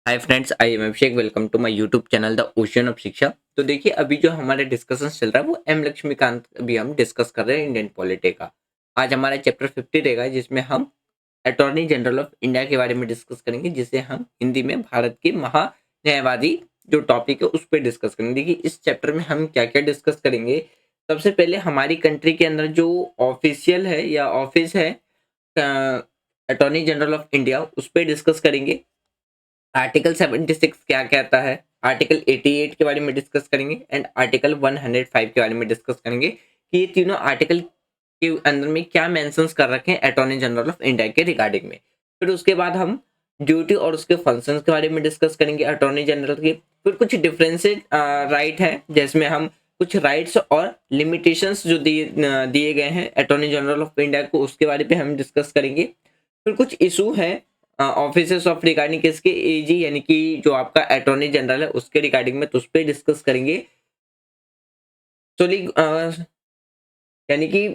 Hi friends, I am Abhishek. Welcome to my YouTube channel the ocean of Shiksha. तो देखिए, अभी जो हमारे डिस्कशन चल रहा है वो एम लक्ष्मीकांत भी हम डिस्कस कर रहे हैं इंडियन पॉलिटी का। आज हमारा चैप्टर 50 रहेगा जिसमें हम अटॉर्नी जनरल ऑफ इंडिया के बारे में डिस्कस करेंगे, जिसे हम हिंदी में भारत के महा न्यायवादी जो टॉपिक है उस पर डिस्कस करेंगे। देखिए, इस चैप्टर में हम क्या क्या डिस्कस करेंगे। सबसे पहले हमारी कंट्री के अंदर जो ऑफिशियल है या ऑफिस है अटॉर्नी जनरल ऑफ इंडिया, उस पर डिस्कस करेंगे। आर्टिकल 76 क्या कहता है, आर्टिकल 88 के बारे में डिस्कस करेंगे एंड आर्टिकल 105 के बारे में डिस्कस करेंगे कि ये तीनों आर्टिकल के अंदर में क्या मेंशंस कर रखे हैं अटॉर्नी जनरल ऑफ इंडिया के रिगार्डिंग में। फिर उसके बाद हम ड्यूटी और उसके फंक्शंस के बारे में डिस्कस करेंगे अटॉर्नी जनरल के। फिर कुछ डिफरेंसेस राइट है, जिसमें हम कुछ राइट्स और लिमिटेशंस जो दिए गए हैं अटॉर्नी जनरल ऑफ इंडिया को, उसके बारे में हम डिस्कस करेंगे। फिर कुछ इशू है ऑफिसर्स ऑफ रिगार्डिंग किसके, एजी यानी कि जो आपका अटॉर्नी जनरल है उसके रिगार्डिंग में, तो उस पर डिस्कस करेंगे। सोली यानी कि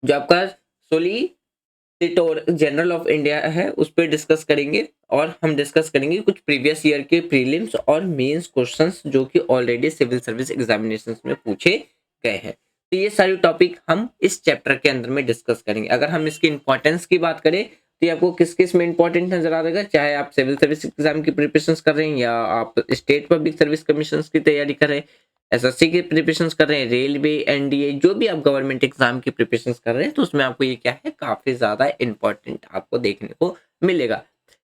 जो आपका सोलिसिटर जनरल ऑफ इंडिया है उस पर डिस्कस करेंगे। और हम डिस्कस करेंगे कुछ प्रीवियस ईयर के प्रीलिम्स और मेंस क्वेश्चंस जो कि ऑलरेडी सिविल सर्विस एग्जामिनेशंस में पूछे गए हैं। तो ये सारे टॉपिक हम इस चैप्टर के अंदर में डिस्कस करेंगे। अगर हम इसकी इंपॉर्टेंस की बात करें तो ये आपको किस किस में इंपॉर्टेंट नजर आ रहेगा, चाहे आप सिविल सर्विस एग्जाम की प्रिपरेशन कर रहे हैं या आप स्टेट पब्लिक सर्विस कमीशन की तैयारी कर रहे हैं, एसएससी की प्रिपरेशन कर रहे हैं, रेलवे, एनडीए, जो भी आप गवर्नमेंट एग्जाम की प्रिपरेशन कर रहे हैं, तो उसमें आपको ये क्या है, काफी ज्यादा इंपॉर्टेंट आपको देखने को मिलेगा।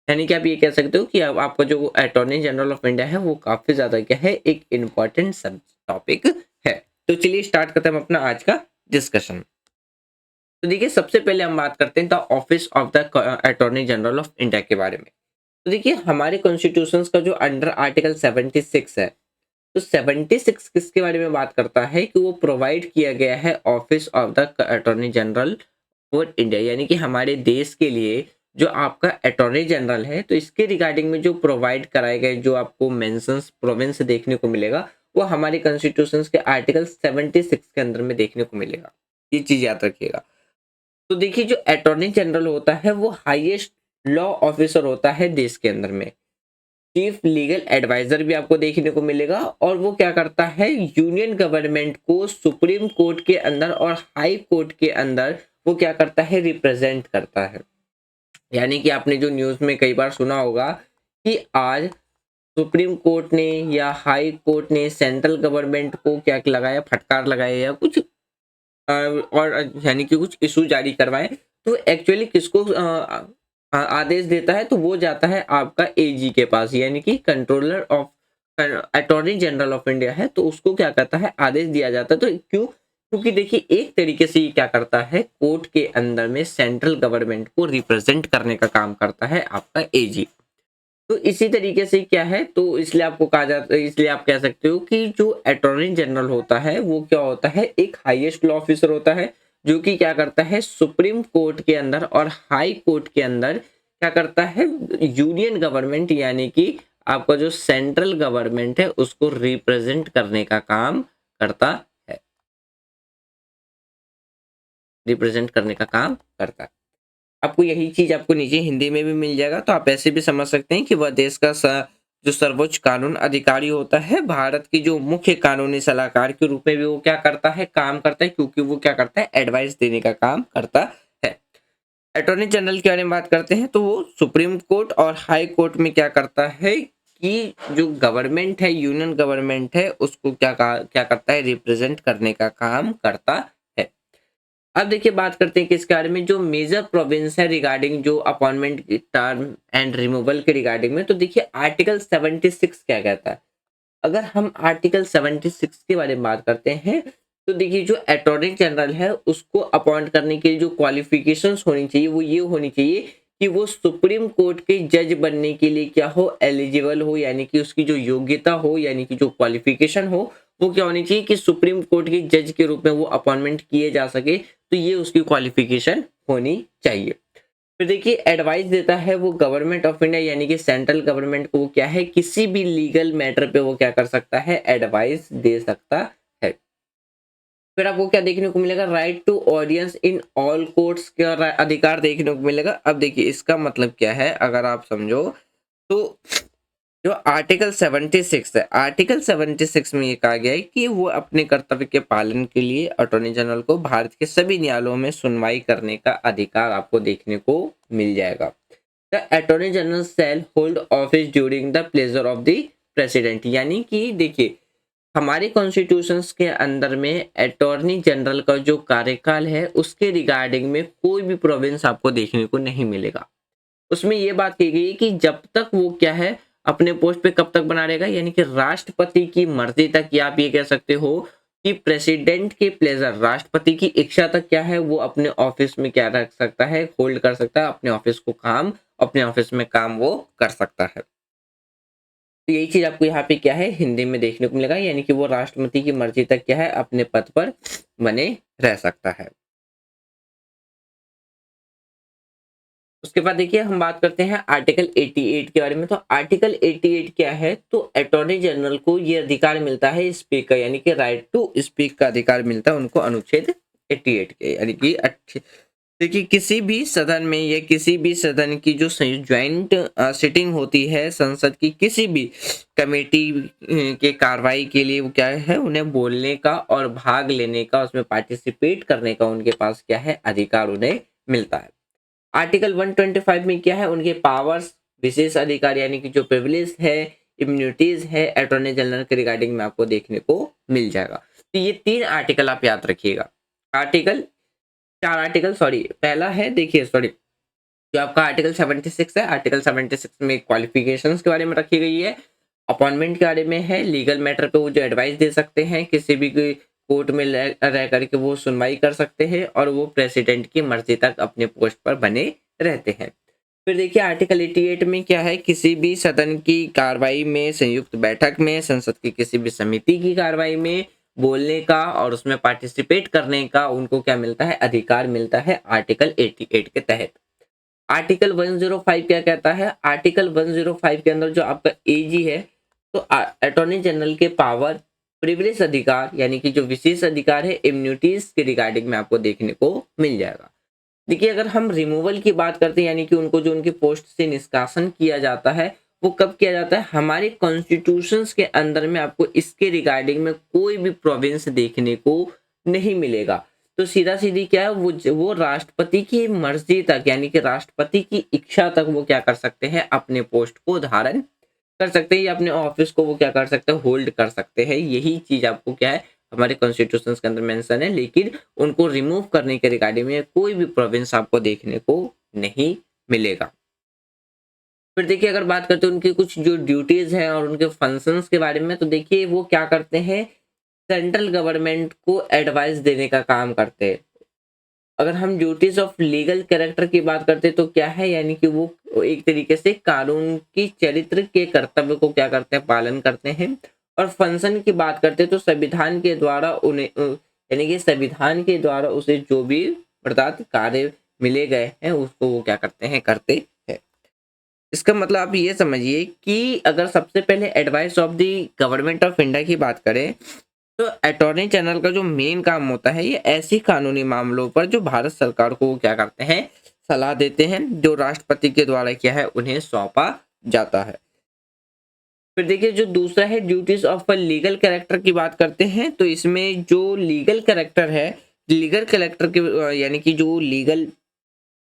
यानी कि आप ये कह सकते हो कि अब आपका जो अटॉर्नी जनरल ऑफ इंडिया है वो काफी ज्यादा क्या है, एक इम्पॉर्टेंट सब टॉपिक है। तो चलिए स्टार्ट करते हैं हम अपना आज का डिस्कशन। तो देखिए, सबसे पहले हम बात करते हैं the office of the attorney general of India के बारे में। तो देखिए, हमारे कॉन्स्टिट्यूशन का जो अंडर आर्टिकल 76 है, तो 76 किसके बारे में बात करता है कि वो प्रोवाइड किया गया है office of the attorney general for India, यानी कि हमारे देश के लिए जो आपका अटॉर्नी जनरल है, तो इसके रिगार्डिंग में जो प्रोवाइड कराए गए जो आपको मेंशंस प्रोविंस देखने को मिलेगा, वो हमारे कॉन्स्टिट्यूशन के आर्टिकल 76 के अंदर में देखने को मिलेगा। ये चीज याद रखिएगा। तो देखिए, जो अटॉर्नी जनरल होता है वो हाईएस्ट लॉ ऑफिसर होता है देश के अंदर में। चीफ लीगल एडवाइजर भी आपको देखने को मिलेगा, और वो क्या करता है, यूनियन गवर्नमेंट को सुप्रीम कोर्ट के अंदर और हाई कोर्ट के अंदर वो क्या करता है, रिप्रेजेंट करता है। यानी कि आपने जो न्यूज में कई बार सुना होगा कि आज सुप्रीम कोर्ट ने या हाई कोर्ट ने सेंट्रल गवर्नमेंट को क्या लगाया, फटकार लगाया या कुछ और यानी कि कुछ इशू जारी करवाए। तो एक्चुअली किसको आदेश देता है, तो वो जाता है आपका एजी के पास, यानी कि controller of attorney general of India है, तो उसको क्या करता है, आदेश दिया जाता है। तो क्यों, क्योंकि देखिए एक तरीके से ये क्या करता है, कोर्ट के अंदर में सेंट्रल गवर्नमेंट को रिप्रेजेंट करने का काम करता है आपका एजी। तो इसी तरीके से क्या है, तो इसलिए आपको कहा जाता है, इसलिए आप कह सकते हो कि जो अटॉर्नी जनरल होता है वो क्या होता है, एक हाईएस्ट लॉ ऑफिसर होता है, जो कि क्या करता है, सुप्रीम कोर्ट के अंदर और हाई कोर्ट के अंदर क्या करता है, यूनियन गवर्नमेंट यानी कि आपका जो सेंट्रल गवर्नमेंट है उसको रिप्रेजेंट करने का काम करता है, रिप्रेजेंट करने का काम करता है। आपको यही चीज आपको नीचे हिंदी में भी मिल जाएगा, तो आप ऐसे भी समझ सकते हैं कि वह देश का जो सर्वोच्च कानून अधिकारी होता है, भारत की जो मुख्य कानूनी सलाहकार के रूप में भी वो क्या करता है, काम करता है, क्योंकि वो क्या करता है, एडवाइस देने का काम करता है। अटॉर्नी जनरल के बारे में बात करते हैं, तो वो सुप्रीम कोर्ट और हाई कोर्ट में क्या करता है कि जो गवर्नमेंट है, यूनियन गवर्नमेंट है, उसको क्या करता है, रिप्रेजेंट करने का काम करता है। अब देखिए, बात करते हैं किसके बारे में, जो मेजर प्रोविंस है रिगार्डिंग जो अपॉइंटमेंट की टर्म एंड रिमूवल के रिगार्डिंग में। तो देखिए, आर्टिकल 76 क्या कहता है। अगर हम आर्टिकल 76 के बारे में बात करते हैं, तो देखिए, जो अटॉर्नी जनरल है उसको अपॉइंट करने के लिए जो क्वालिफिकेशंस होनी चाहिए वो ये होनी चाहिए कि वो सुप्रीम कोर्ट के जज बनने के लिए क्या हो, एलिजिबल हो, यानी कि उसकी जो योग्यता हो, यानी कि जो क्वालिफिकेशन हो, वो क्या होनी चाहिए कि सुप्रीम कोर्ट के जज के रूप में वो अपॉइंटमेंट किए जा सके। तो ये उसकी क्वालिफिकेशन होनी चाहिए। फिर देखिए, एडवाइस देता है वो गवर्नमेंट ऑफ इंडिया, यानी कि सेंट्रल गवर्नमेंट को वो क्या है, किसी भी लीगल मैटर पे वो क्या कर सकता है, एडवाइस दे सकता है। फिर आपको क्या देखने को मिलेगा, right to audience in all courts का अधिकार देखने को मिलेगा। अब देखिए, इसका मतलब क्या है, अगर आप समझो तो जो आर्टिकल 76 है, आर्टिकल 76 में ये कहा गया है कि वो अपने कर्तव्य के पालन के लिए अटॉर्नी जनरल को भारत के सभी न्यायालयों में सुनवाई करने का अधिकार आपको देखने को मिल जाएगा। The attorney general shall hold office during the pleasure of the president, यानी कि देखिए हमारे कॉन्स्टिट्यूशंस के अंदर में अटॉर्नी जनरल का जो कार्यकाल है उसके रिगार्डिंग में कोई भी प्रोविंस आपको देखने को नहीं मिलेगा। उसमें ये बात की गई कि जब तक वो क्या है अपने पोस्ट पे कब तक बना रहेगा, यानी कि राष्ट्रपति की मर्जी तक, या आप ये कह सकते हो कि प्रेसिडेंट के प्लेजर, राष्ट्रपति की इच्छा तक क्या है वो अपने ऑफिस में क्या रख सकता है, होल्ड कर सकता है अपने ऑफिस को, अपने ऑफिस में काम वो कर सकता है। तो यही चीज आपको यहाँ पे क्या है हिंदी में देखने को मिलेगा, यानी कि वो राष्ट्रपति की मर्जी तक क्या है अपने पद पर बने रह सकता है। उसके बाद देखिए हम बात करते हैं आर्टिकल 88 के बारे में। तो आर्टिकल 88 क्या है, तो अटॉर्नी जनरल को ये अधिकार मिलता है स्पीक का, यानी कि राइट टू स्पीक का अधिकार मिलता है उनको अनुच्छेद 88 के, यानी कि देखिए किसी भी सदन में या किसी भी सदन की जो ज्वाइंट सिटिंग होती है संसद की किसी भी कमेटी के कार्रवाई के लिए, वो क्या है उन्हें बोलने का और भाग लेने का, उसमें पार्टिसिपेट करने का उनके पास क्या है अधिकार उन्हें मिलता है। आर्टिकल 125 में क्या है उनके पावर्स, विशेष अधिकार यानी कि जो प्रिविलेज है, इम्यूनिटीज है अटॉर्नी जनरल के रिगार्डिंग में आपको देखने को मिल जाएगा। तो ये 3 आर्टिकल आप याद रखिएगा। आर्टिकल 4 आर्टिकल सॉरी पहला है देखिए सॉरी जो आपका आर्टिकल 76 है, आर्टिकल 76 में क्वालिफिकेशंस के बारे में रखी गई है, अपॉइंटमेंट के बारे में है, लीगल मैटर पे वो जो एडवाइस दे सकते हैं, किसी भी कोर्ट में रह करके वो सुनवाई कर सकते हैं और वो प्रेसिडेंट की मर्जी तक अपने पोस्ट पर बने रहते हैं। फिर देखिए आर्टिकल 88 में क्या है, किसी भी सदन की कार्रवाई में, संयुक्त बैठक में, संसद की किसी भी समिति की कार्रवाई में बोलने का और उसमें पार्टिसिपेट करने का उनको क्या मिलता है अधिकार मिलता है आर्टिकल 88 के तहत। आर्टिकल 105 क्या कहता है, आर्टिकल 105 के अंदर जो आपका एजी है, तो अटॉर्नी जनरल के पावर, प्रिविलेज अधिकार यानी कि जो विशेष अधिकार है, इम्यूनिटीज के रिगार्डिंग में आपको देखने को मिल जाएगा। देखिए अगर हम रिमूवल की बात करते हैं, यानी कि उनको जो उनके पोस्ट से निष्कासन किया जाता है वो कब किया जाता है, हमारे कॉन्स्टिट्यूशंस के अंदर में आपको इसके रिगार्डिंग में कोई भी प्रोविंस देखने को नहीं मिलेगा। तो सीधा सीधी क्या है वो राष्ट्रपति की मर्जी तक, यानी कि राष्ट्रपति की इच्छा तक वो क्या कर सकते हैं अपने पोस्ट को धारण कर सकते हैं या अपने ऑफिस को वो क्या कर सकते हैं होल्ड कर सकते हैं। यही चीज आपको क्या है हमारे कॉन्स्टिट्यूशन के अंदर मेंशन है, लेकिन उनको रिमूव करने के रिगार्डिंग में कोई भी प्रोविंस आपको देखने को नहीं मिलेगा। फिर देखिए अगर बात करते हैं उनकी कुछ जो ड्यूटीज हैं और उनके फंक्शंस के बारे में, तो देखिए वो क्या करते हैं, सेंट्रल गवर्नमेंट को एडवाइस देने का काम करते हैं। अगर हम ड्यूटीज ऑफ लीगल कैरेक्टर की बात करते हैं तो क्या है, यानी कि वो एक तरीके से कानून की चरित्र के कर्तव्य को क्या करते हैं पालन करते हैं। और फंक्शन की बात करते हैं तो संविधान के द्वारा उन्हें यानी कि संविधान के द्वारा उसे जो भी प्रदत्त कार्य मिले गए हैं उसको वो क्या करते हैं करते हैं। इसका मतलब आप ये समझिए कि अगर सबसे पहले advice of the government of India की बात करें तो अटॉर्नी जनरल का जो मेन काम होता है ये ऐसी कानूनी मामलों पर जो भारत सरकार को क्या करते हैं सलाह देते हैं, जो राष्ट्रपति के द्वारा क्या है उन्हें सौंपा जाता है। फिर देखिए जो दूसरा है duties of a legal character की बात करते हैं, तो इसमें जो लीगल कैरेक्टर है, लीगल कैरेक्टर के यानी कि जो लीगल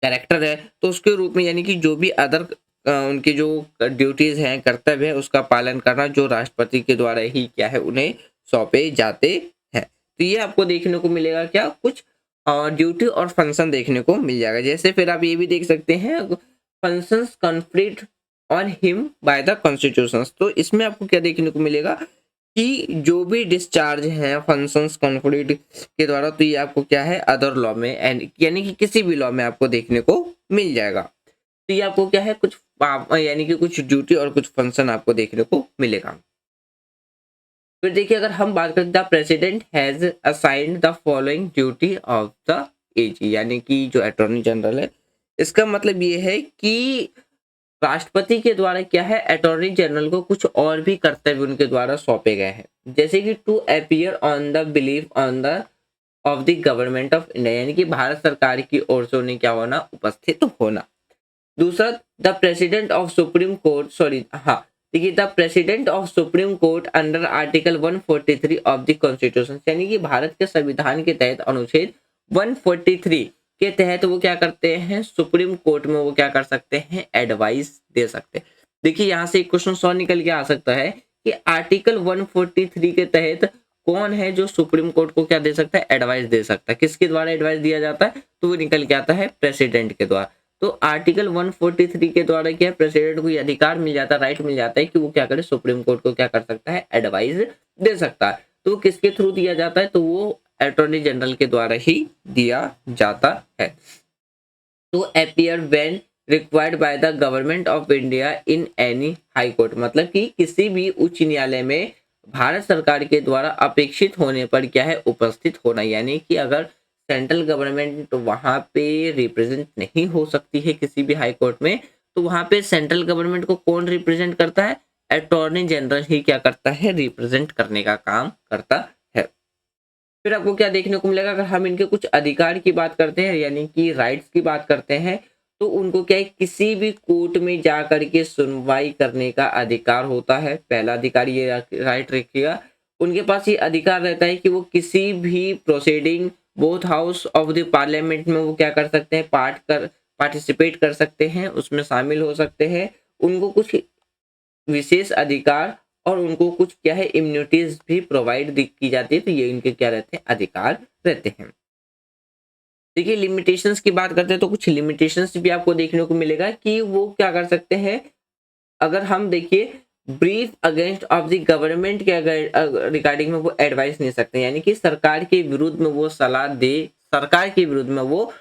कैरेक्टर है तो उसके रूप में यानी कि जो भी अदर उनकी जो ड्यूटीज हैं कर्तव्य है उसका पालन करना जो राष्ट्रपति के द्वारा ही क्या है उन्हें सौंपे जाते हैं। तो ये आपको देखने को मिलेगा क्या कुछ ड्यूटी और फंक्शन देखने को मिल जाएगा। जैसे फिर आप ये भी देख सकते हैं functions conflict on him by the constitutions, तो इसमें आपको क्या देखने को मिलेगा कि जो भी डिस्चार्ज है फंक्शंस कॉन्फ्लिक्ट के द्वारा, तो ये आपको क्या है अदर लॉ में यानी कि किसी भी लॉ में आपको देखने को मिल जाएगा। तो ये आपको क्या है कुछ यानी कि कुछ ड्यूटी और कुछ फंक्शन आपको देखने को मिलेगा। फिर देखिए अगर हम बात करें the president has assigned the following duty of the AG, यानी कि जो अटॉर्नी जनरल है इसका मतलब ये है कि राष्ट्रपति के द्वारा क्या है अटॉर्नी जनरल को कुछ और भी कर्तव्य उनके द्वारा सौंपे गए हैं, जैसे कि to appear on the belief on the of the government of India, यानी कि भारत सरकार की ओर से उन्हें क्या होना उपस्थित होना। दूसरा the president of supreme court देखिए the president of supreme court under article 143 of the constitution, यानी कि भारत के संविधान के तहत अनुच्छेद 143 के तहत वो क्या करते हैं, सुप्रीम कोर्ट में वो क्या कर सकते हैं, एडवाइस दे सकते हैं। देखिए यहाँ से एक क्वेश्चन सौ निकल के आ सकता है कि आर्टिकल 143 के तहत कौन है जो सुप्रीम कोर्ट को क्या दे सकता है, एडवाइस दे सकता है। किसके द्वारा एडवाइस दिया जाता है, तो वो निकल के आता है प्रेसिडेंट के द्वारा। तो आर्टिकल 143 के द्वारा क्या है, प्रेसिडेंट को ये अधिकार मिल जाता है, राइट मिल जाता है कि वो क्या करे, सुप्रीम कोर्ट को क्या कर सकता है, एडवाइस दे सकता है। तो किसके थ्रू दिया जाता है, तो वो अटॉर्नी जनरल के द्वारा ही दिया जाता है। To appear when required by the government of India in any high court, मतलब कि किसी भी उच्च न्यायालय में भारत सरकार के द्वारा अपेक्षित होने पर क्या है, उपस्थित होना। यानी कि अगर सेंट्रल गवर्नमेंट वहां पे रिप्रेजेंट नहीं हो सकती है किसी भी हाई कोर्ट में, तो वहां पे सेंट्रल गवर्नमेंट को कौन रिप्रेजेंट करता है, अटॉर्नी जनरल ही क्या करता है, रिप्रेजेंट करने का काम करता है। फिर आपको क्या देखने को मिलेगा, अगर हम इनके कुछ अधिकार की बात करते हैं यानी कि राइट्स की बात करते हैं, तो उनको क्या है, किसी भी कोर्ट में जा करके सुनवाई करने का अधिकार होता है। पहला अधिकार ये राइट रखिएगा, उनके पास ये अधिकार रहता है कि वो किसी भी proceeding both house of the parliament में वो क्या कर सकते हैं, पार्टिसिपेट कर सकते हैं, उसमें शामिल हो सकते हैं। उनको कुछ विशेष अधिकार और उनको कुछ क्या है, इम्यूनिटीज भी प्रोवाइड की जाती है। तो ये इनके क्या रहते हैं, अधिकार रहते हैं। देखिए लिमिटेशंस की बात करते हैं तो कुछ लिमिटेशंस भी आपको देखने को मिलेगा कि वो क्या कर सकते हैं। अगर हम देखिए brief against of the government के रिगार्डिंग में वो एडवाइस नहीं सकते, यानी कि सरकार के विरुद्ध में वो सलाह दे, सरकार के विरुद्ध में वो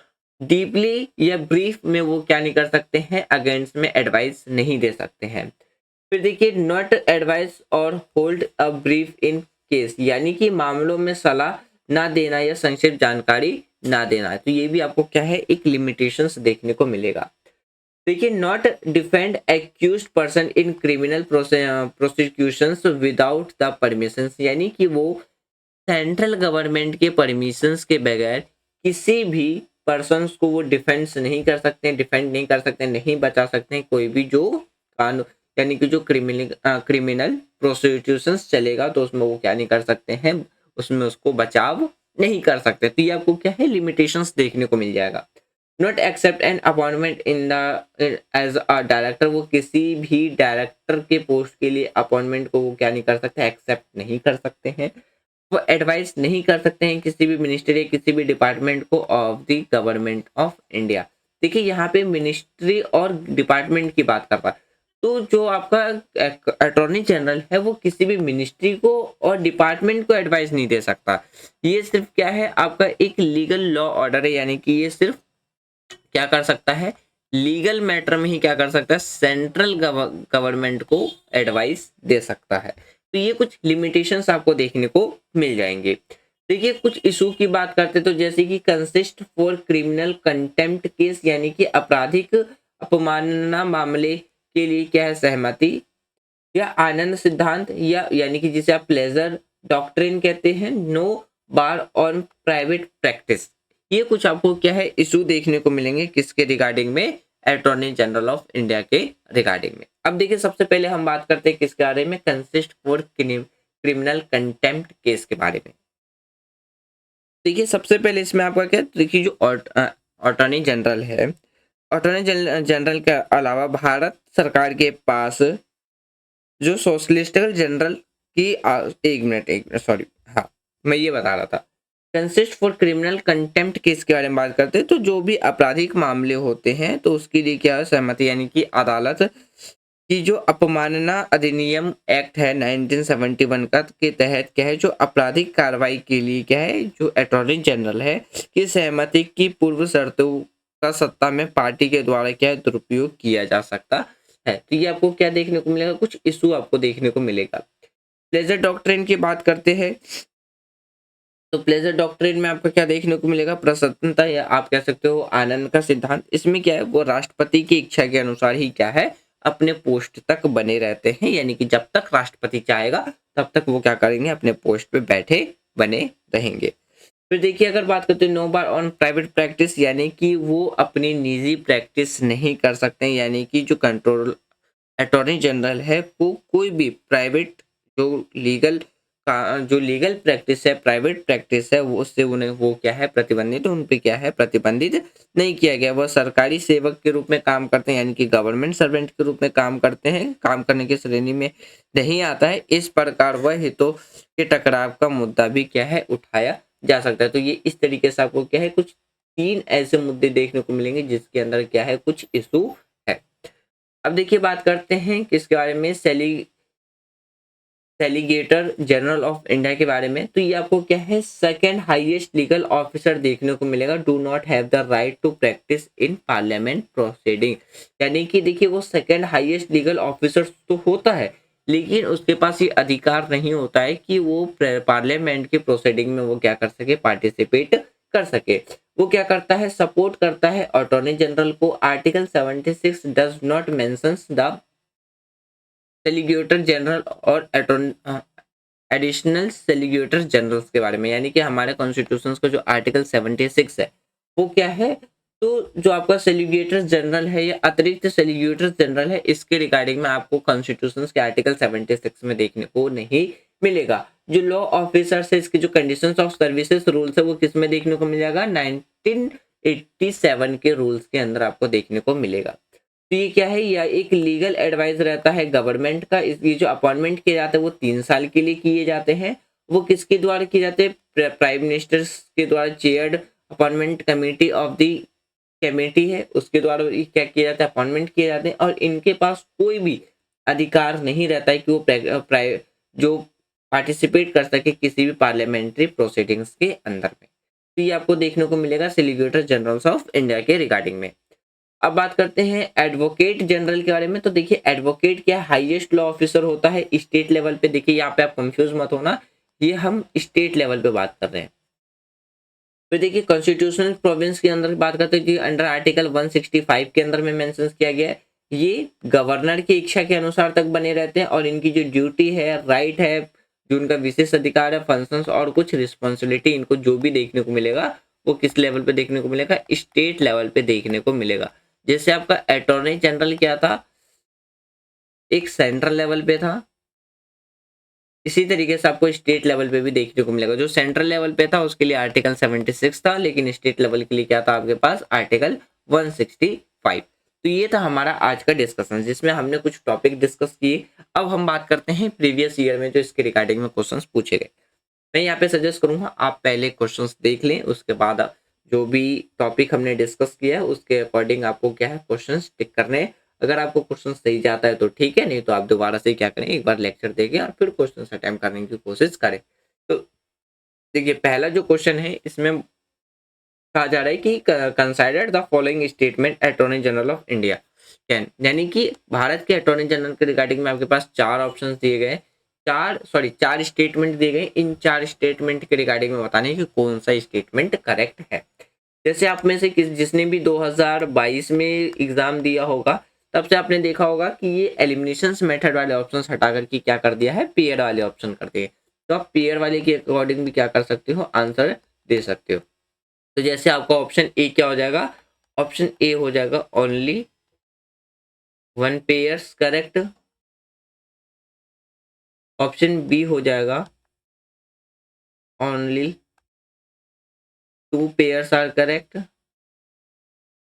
डीपली या ब्रीफ में वो क्या नहीं कर सकते हैं, अगेंस्ट में एडवाइस नहीं दे सकते हैं। फिर देखिए नॉट एडवाइस और hold a brief in case, यानी कि मामलों में सलाह ना देना या संक्षिप्त जानकारी ना देना है। तो ये भी आपको क्या है, एक लिमिटेशंस देखने को मिलेगा। देखिए not defend accused person in criminal prosecutions without the permissions, यानी कि वो सेंट्रल गवर्नमेंट के परमिशंस के बगैर किसी भी पर्सन्स को वो डिफेंस नहीं कर सकते, डिफेंड नहीं कर सकते, नहीं बचा सकते हैं। कोई भी जो कानून यानी कि जो क्रिमिनल प्रोसिक्यूशंस चलेगा तो उसमें वो क्या नहीं कर सकते हैं, उसमें उसको बचाव नहीं कर सकते। तो ये आपको क्या है, लिमिटेशंस देखने को मिल जाएगा। Not accept an appointment in the as a director, वो किसी भी डायरेक्टर के पोस्ट के लिए अपॉइंटमेंट को वो क्या नहीं कर सकते, एक्सेप्ट नहीं कर सकते हैं। वो एडवाइस नहीं कर सकते हैं किसी भी मिनिस्ट्री या किसी भी डिपार्टमेंट को of the government of India. देखिए यहाँ पे मिनिस्ट्री और डिपार्टमेंट की बात कर रहा है, तो जो आपका अटॉर्नी जनरल है वो किसी भी मिनिस्ट्री को और डिपार्टमेंट को एडवाइस नहीं दे सकता। ये सिर्फ क्या है, आपका एक लीगल लॉ ऑर्डर है, यानी कि ये सिर्फ क्या कर सकता है, लीगल मैटर में ही क्या कर सकता है, सेंट्रल गवर्नमेंट को एडवाइस दे सकता है। तो ये कुछ लिमिटेशंस आपको देखने को मिल जाएंगे। देखिए कुछ इशू की बात करते तो जैसे कि consist for criminal contempt case, यानी कि आपराधिक अपमानना मामले के लिए क्या है, सहमति या आनंद सिद्धांत, या यानी कि जिसे आप प्लेजर डॉक्ट्रिन कहते हैं, no bar on private practice. ये कुछ आपको क्या है, इशू देखने को मिलेंगे किसके रिगार्डिंग में, अटॉर्नी जनरल ऑफ इंडिया के रिगार्डिंग में। अब देखिए सबसे पहले हम बात करते हैं किसके बारे में, consist for criminal contempt case के बारे में। देखिए सबसे पहले इसमें आपका क्या, देखिए जो अटॉर्नी जनरल है, अटॉर्नी जनरल के अलावा भारत सरकार के पास जो सोलिसिटर जनरल की एक मिनट सॉरी, हाँ मैं ये बता रहा था, consist for criminal contempt case के बारे में बात करते हैं। तो जो भी आपराधिक मामले होते हैं तो उसके लिए क्या है, सहमति, यानी कि अदालत की जो अपमानना अधिनियम एक्ट है 1971 का के तहत क्या है, जो आपराधिक कार्रवाई के लिए क्या है, जो अटॉर्नी जनरल है की सहमति की पूर्व शर्तों का सत्ता में पार्टी के द्वारा क्या है, दुरुपयोग किया जा सकता है। तो ये आपको क्या देखने को मिलेगा, कुछ इशू आपको देखने को मिलेगा। प्लेजर डॉक्ट्रिन की बात करते हैं तो प्लेजर डॉक्ट्रिन में आपको क्या देखने को मिलेगा, प्रसन्नता या आप कह सकते हो आनंद का सिद्धांत। इसमें क्या है, वो राष्ट्रपति की इच्छा के अनुसार ही क्या है, अपने पोस्ट तक बने रहते हैं, यानी कि जब तक राष्ट्रपति चाहेगा तब तक वो क्या करेंगे, अपने पोस्ट पे बैठे बने रहेंगे। फिर देखिए अगर बात करते हैं no bar on private practice, यानी कि वो अपनी निजी प्रैक्टिस नहीं कर सकते, यानी कि जो अटॉर्नी जनरल है वो कोई भी प्राइवेट जो लीगल प्रैक्टिस है, प्राइवेट प्रैक्टिस है, वो उससे उन्हें वो क्या है प्रतिबंधित, उन पे क्या है प्रतिबंधित नहीं किया गया। वह सरकारी सेवक के रूप में काम करते हैं, यानी कि गवर्नमेंट सर्वेंट के रूप में काम करते हैं, काम करने की श्रेणी में नहीं आता है। इस प्रकार वह हितों के टकराव का मुद्दा भी क्या है उठाया जा सकता है। तो ये इस तरीके से आपको क्या है कुछ 3 ऐसे मुद्दे देखने को मिलेंगे जिसके अंदर क्या है कुछ इशू है। अब देखिए बात करते हैं किसके बारे में, डेलीगेटर जनरल ऑफ इंडिया के बारे में। तो ये आपको क्या है सेकंड हाईएस्ट लीगल ऑफिसर देखने को मिलेगा, do not have the right to practise in Parliament proceeding. यानी कि देखिए वो सेकंड हाईएस्ट लीगल ऑफिसर तो होता है, लेकिन उसके पास ये अधिकार नहीं होता है कि वो पार्लियामेंट के प्रोसीडिंग में वो क्या कर सके, पार्टिसिपेट कर सके। वो क्या करता है, सपोर्ट करता है अटॉर्नी जनरल को। Article 76 does not mentions the solicitor general और एडिशनल सेलिगेटर जनरल्स के बारे में। यानी कि हमारे कॉन्स्टिट्यूशन का जो आर्टिकल 76 है वो क्या है, तो जो आपका सेलिगेटर जनरल है या अतिरिक्त सेलिगेटर जनरल है, इसके रिगार्डिंग में आपको कॉन्स्टिट्यूशन के आर्टिकल 76 में देखने को नहीं मिलेगा। जो लॉ ऑफिसर्स है, इसके जो कंडीशंस ऑफ सर्विसेज रूल्स है वो किस में देखने को मिलेगा, 1987 के रूल्स के अंदर आपको देखने को मिलेगा। तो ये क्या है, या एक लीगल एडवाइस रहता है गवर्नमेंट का। ये जो अपॉइंटमेंट किए जाते हैं वो 3 साल के लिए किए जाते हैं। वो किसके द्वारा किए जाते हैं, प्राइम मिनिस्टर के द्वारा chaired appointment committee of the committee है, उसके द्वारा ये क्या किया जाता है, अपॉइंटमेंट किए जाते हैं। और इनके पास कोई भी अधिकार नहीं रहता है कि वो जो पार्टिसिपेट कर सके किसी भी पार्लियामेंट्री प्रोसीडिंग्स के अंदर में। तो ये आपको देखने को मिलेगा सेलिगेटर जनरल्स ऑफ इंडिया के रिगार्डिंग में। अब बात करते हैं एडवोकेट जनरल के बारे में। तो देखिए एडवोकेट क्या हाईएस्ट लॉ ऑफिसर होता है स्टेट लेवल पे। देखिए यहाँ पे आप कंफ्यूज मत होना, ये हम स्टेट लेवल पे बात कर रहे हैं। फिर देखिए कॉन्स्टिट्यूशनल प्रोविंस के अंदर बात करते हैं कि अंडर आर्टिकल 165 के अंदर में मेंशन किया गया है, ये गवर्नर की इच्छा के अनुसार तक बने रहते हैं और इनकी जो ड्यूटी है, राइट है, जो उनका विशेष अधिकार है, फंक्शंस और कुछ रिस्पॉन्सिबिलिटी, इनको जो भी देखने को मिलेगा वो किस लेवल पे देखने को मिलेगा, स्टेट लेवल पे देखने को मिलेगा। जैसे आपका अटॉर्नी जनरल क्या था, एक सेंट्रल लेवल पे था, इसी तरीके से आपको स्टेट लेवल पे भी देखने को मिलेगा। जो सेंट्रल लेवल पे था उसके लिए आर्टिकल 76 था, लेकिन स्टेट लेवल के लिए क्या था आपके पास, आर्टिकल 165। तो ये था हमारा आज का डिस्कशन जिसमें हमने कुछ टॉपिक डिस्कस किए। अब हम बात करते हैं प्रीवियस ईयर में जो इसके रिगार्डिंग में क्वेश्चंस पूछे गए। मैं यहाँ पे सजेस्ट करूंगा आप पहले क्वेश्चंस देख लें, उसके बाद आप जो भी टॉपिक हमने डिस्कस किया है उसके अकॉर्डिंग आपको क्या है क्वेश्चंस टिक करने हैं। अगर आपको क्वेश्चन सही जाता है तो ठीक है, नहीं तो आप दोबारा से क्या करें, एक बार लेक्चर देखें और फिर क्वेश्चन अटेम्प्ट करने की कोशिश करें। तो देखिए पहला जो क्वेश्चन है इसमें कहा जा रहा है कि consider the following statement attorney general of India can. यानी कि भारत के अटॉर्नी जनरल के रिगार्डिंग में आपके पास 4 ऑप्शंस दिए गए, 4 स्टेटमेंट दिए गए। इन 4 स्टेटमेंट के रिगार्डिंग में बताने कि कौन सा स्टेटमेंट करेक्ट है। जैसे आप में से जिसने भी 2022 में एग्जाम दिया होगा तब से आपने देखा होगा कि ये एलिमिनेशन मेथड वाले ऑप्शन हटा करके क्या कर दिया है, पेयर वाले ऑप्शन कर दिए। तो आप पेयर वाले के अकॉर्डिंग भी क्या कर सकते हो, आंसर दे सकते हो। तो जैसे आपका ऑप्शन ए क्या हो जाएगा, ऑप्शन ए हो जाएगा only 1 pairs correct. Option B हो जाएगा only 2 pairs are correct.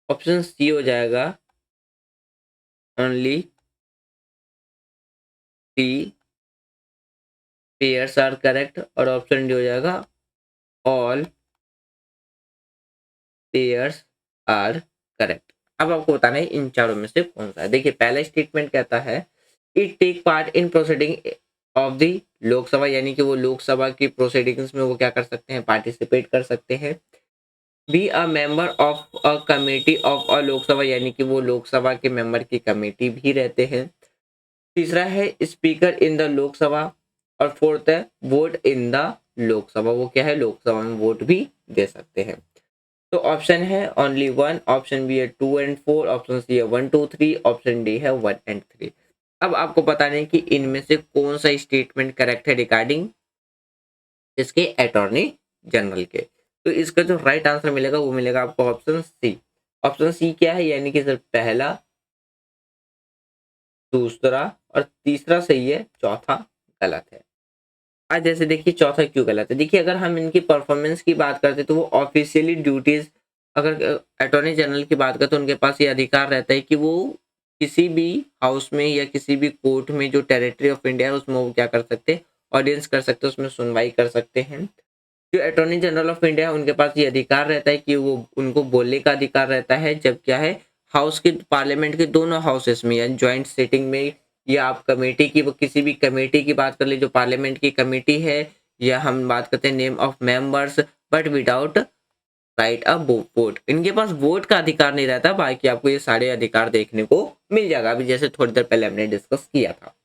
Option C हो जाएगा ओनली 3 पेयर्स आर करेक्ट। और ऑप्शन डी हो जाएगा ऑल पेयर्स आर करेक्ट। अब आपको बताना है इन चारों में से कौन सा है। देखिए पहला स्टेटमेंट कहता है it take part in proceeding of the Lok Sabha, यानी कि वो लोकसभा की प्रोसीडिंग्स में वो क्या कर सकते हैं, पार्टिसिपेट कर सकते हैं। Be a member of a committee of a Lok Sabha, यानी कि वो लोकसभा के मेंबर की कमेटी भी रहते हैं। तीसरा है स्पीकर इन द लोकसभा। और फोर्थ है वोट इन द लोकसभा, वो क्या है लोकसभा में वोट भी दे सकते हैं। तो ऑप्शन है ओनली 1, ऑप्शन बी है 2 एंड 4, ऑप्शन सी है 1 2 3, ऑप्शन डी है 1 एंड 3। अब आपको बताना है कि इनमें से कौन सा स्टेटमेंट करेक्ट है रिगार्डिंग इसके अटॉर्नी जनरल के। तो इसका जो राइट आंसर मिलेगा वो मिलेगा आपको ऑप्शन सी। ऑप्शन सी क्या है, यानी कि सर पहला दूसरा और तीसरा सही है, चौथा गलत है। आज जैसे देखिए चौथा क्यों गलत है, देखिए अगर हम इनकी परफॉर्मेंस की बात करते तो वो ऑफिशियली ड्यूटीज, अगर अटॉर्नी जनरल की बात करें तो उनके पास ये अधिकार रहता है कि वो किसी भी हाउस में या किसी भी कोर्ट में जो टेरिटरी ऑफ इंडिया है उसमें वो क्या कर सकते हैं, ऑडियंस कर सकते हैं, उसमें सुनवाई कर सकते हैं। जो अटॉर्नी जनरल ऑफ इंडिया है उनके पास ये अधिकार रहता है कि वो उनको बोलने का अधिकार रहता है, जब क्या है हाउस के पार्लियामेंट के दोनों हाउसेस में या ज्वाइंट सिटिंग में, या आप कमेटी की किसी भी कमेटी की बात कर ले जो पार्लियामेंट की कमेटी है, या हम बात करते हैं name of members, but without right a vote, इनके पास वोट का अधिकार नहीं रहता। बाकी आपको ये सारे अधिकार देखने को मिल जाएगा, अभी जैसे थोड़ी देर पहले हमने डिस्कस किया था।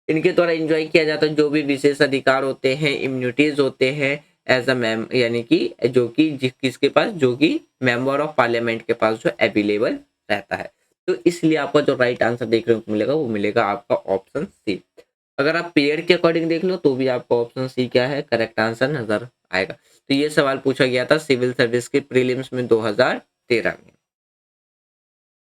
इनके द्वारा एंजॉय किया जाता है जो भी विशेष अधिकार होते हैं, इम्यूनिटीज होते हैं एज अ मैम, यानी कि जो कि किसके पास, जो कि मेंबर ऑफ पार्लियामेंट के पास जो अवेलेबल रहता है। तो इसलिए आपका जो राइट आंसर देखने को मिलेगा वो मिलेगा आपका ऑप्शन सी। अगर आप पीरियड के अकॉर्डिंग देख लो तो भी आपका ऑप्शन सी क्या है, करेक्ट आंसर नजर आएगा। तो ये सवाल पूछा गया था सिविल सर्विस के प्रीलिम्स में 2013 में।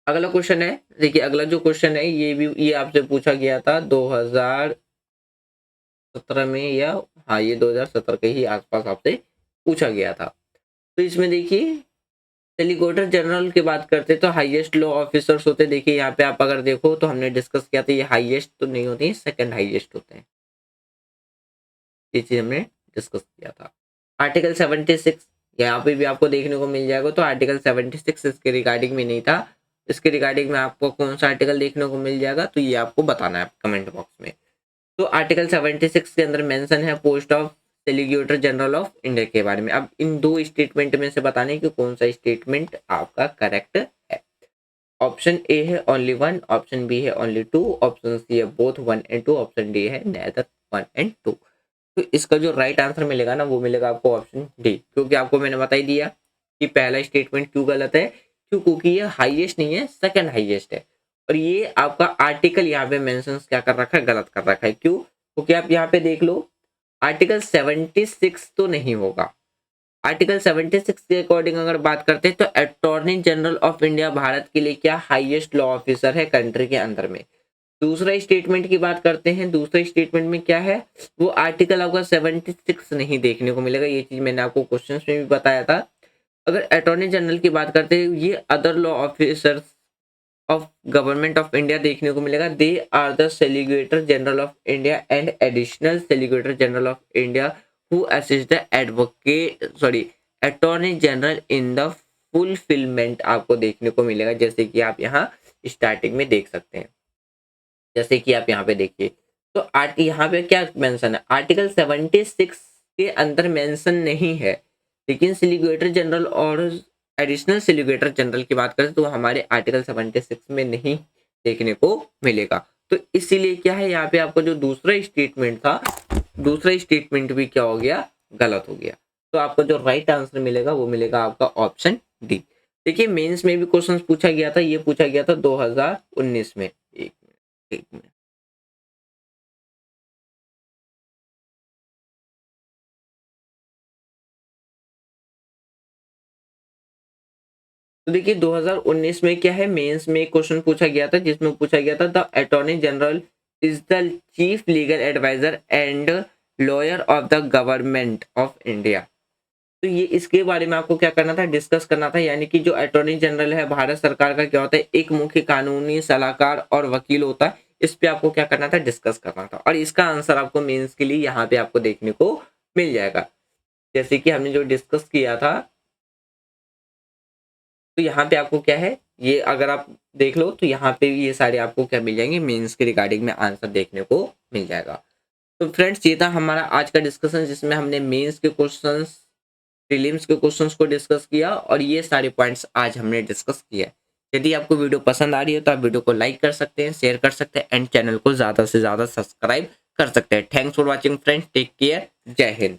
अगला क्वेश्चन है, देखिए अगला जो क्वेश्चन है ये आपसे पूछा गया था 2017 में, या हाँ ये 2017 के ही आसपास आपसे पूछा गया था। तो इसमें देखिए डेलीगेटर जनरल की बात करते तो हाईएस्ट लॉ ऑफिसर्स होते, देखिए यहाँ पे आप अगर देखो तो हमने डिस्कस किया था ये हाईएस्ट तो नहीं होते, सेकंड हाईएस्ट होते हैं, ये चीज हमने डिस्कस किया था। आर्टिकल 76 यहाँ पे भी आपको देखने को मिल जाएगा, तो आर्टिकल 76 इसके रिगार्डिंग में नहीं था, इसके रिगार्डिंग में आपको कौन सा आर्टिकल देखने को मिल जाएगा तो ये आपको बताना है कमेंट बॉक्स में। तो आर्टिकल 76 के अंदर मेंशन है post of delegator general of India के बारे में। अब इन दो स्टेटमेंट में से बताने कि कौन सा स्टेटमेंट आपका करेक्ट है। ऑप्शन ए है ओनली वन, ऑप्शन बी है ओनली टू, ऑप्शन सी है both one and two, option D है नेदर वन एंड टू। तो इसका जो राइट आंसर मिलेगा ना वो मिलेगा आपको ऑप्शन डी, क्योंकि आपको मैंने बता ही दिया कि पहला स्टेटमेंट क्यों गलत है, क्यों, क्योंकि ये हाईएस्ट नहीं है, सेकंड हाईएस्ट है। और ये आपका आर्टिकल यहाँ पे मेंशन क्या कर रखा है, गलत कर रखा है। क्यों, क्योंकि आप यहाँ पे देख लो आर्टिकल 76 तो नहीं होगा। आर्टिकल 76 के अकॉर्डिंग अगर बात करते हैं तो attorney general of India Bharat के लिए क्या हाईएस्ट लॉ ऑफिसर है कंट्री के अंदर में। दूसरा स्टेटमेंट की बात करते हैं, दूसरे स्टेटमेंट में क्या है, वो आर्टिकल आपका 76 नहीं देखने को मिलेगा। ये चीज मैंने आपको क्वेश्चंस में भी बताया था। अगर अटॉर्नी जनरल की बात करते हैं, ये other law officers of government of India देखने को मिलेगा। They are the solicitor general of India and additional solicitor general of India who assist the advocate attorney general in the fulfilment आपको देखने को मिलेगा, जैसे कि आप यहाँ स्टार्टिंग में देख सकते हैं। जैसे कि आप यहाँ पे देखिए तो यहाँ पे क्या मेंशन है, आर्टिकल 76 के अंदर मेंशन नहीं है, लेकिन सिलिगेटर जनरल और एडिशनल सिलिगेटर जनरल की बात करें तो हमारे आर्टिकल 76 में नहीं देखने को मिलेगा। तो इसीलिए क्या है यहाँ पे आपका जो दूसरा स्टेटमेंट था, दूसरा स्टेटमेंट भी क्या हो गया, गलत हो गया। तो आपका जो राइट आंसर मिलेगा वो मिलेगा आपका ऑप्शन डी। देखिए मेंस में भी क्वेश्चन पूछा गया था, ये पूछा गया था 2019 में। एक मिनट, तो देखिए 2019 में क्या है, मेंस में एक क्वेश्चन पूछा गया था जिसमें पूछा गया था the attorney general is the chief legal adviser and lawyer of the government of India. तो ये इसके बारे में आपको क्या करना था, डिस्कस करना था। यानी कि जो अटॉर्नी जनरल है भारत सरकार का क्या होता है, एक मुख्य कानूनी सलाहकार और वकील होता है। इस पे आपको क्या करना था, डिस्कस करना था। और इसका आंसर आपको मेंस के लिए यहाँ पे आपको देखने को मिल जाएगा, जैसे कि हमने जो डिस्कस किया था। तो यहाँ पे आपको क्या है, ये अगर आप देख लो तो यहाँ पे ये सारे आपको क्या मिल जाएंगे, मेंस के रिगार्डिंग में आंसर देखने को मिल जाएगा। तो फ्रेंड्स ये था हमारा आज का डिस्कशन, जिसमें हमने मेंस के क्वेश्चंस, प्रीलिम्स के क्वेश्चंस को डिस्कस किया और ये सारे पॉइंट्स आज हमने डिस्कस किया। यदि आपको वीडियो पसंद आ रही है तो आप वीडियो को लाइक कर सकते हैं, शेयर कर सकते हैं एंड चैनल को ज़्यादा से ज़्यादा सब्सक्राइब कर सकते हैं। Thanks for watching friends, take care, जय हिंद।